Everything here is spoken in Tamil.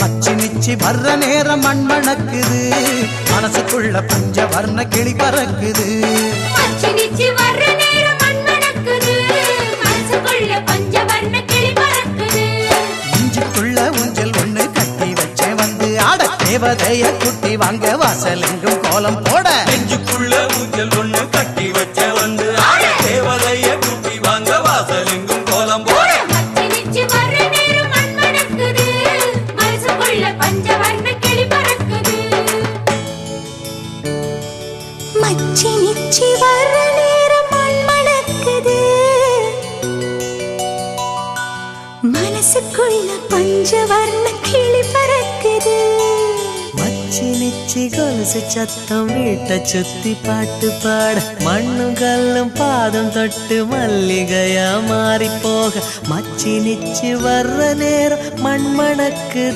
மச்சி நிச்சி வர்ற நேரம் மண் மணக்குது, மனசுக்குள்ள பஞ்ச வர்ண கிளி பறக்குது. மச்சி நிச்சி வர்ற நேரம் மண் மணக்குது, மனசுக்குள்ள பஞ்ச வர்ண கிளி பறக்குது. இஞ்சிக்குள்ள ஊஞ்சல் ஒண்ணு கட்டி வச்சே வந்து ஆட, தேவதைய குட்டி வாங்க வாசல் எங்கும் கோலம் போட. நெஞ்சுக்குள்ள ஊஞ்சல் ஒண்ணு கட்டி வச்ச வந்து ஆட, தேவதைய குட்டி வாங்க வாசல் எங்கும் கோலம் போட. மச்சி நிச்சி வர்ற நேரம் மண் மணக்குது, மனசுக்குள்ள பஞ்ச வர்ண கிளி பறக்குது. மச்சி நிச்சி வர்ற நேரம் மண் மணக்குது, மனசுக்குள்ள பஞ்ச வர்ண கிளி பறக்குது. மச்சி நிச்சி கொலுசு சத்தம் வீட்டை சுத்தி பாட்டு பாட, மண்ணும் கல்லும் பாதம் தொட்டு மல்லிகையா மாறி போக. மச்சி நிச்சி வர்ற நேரம் மண் மணக்குது.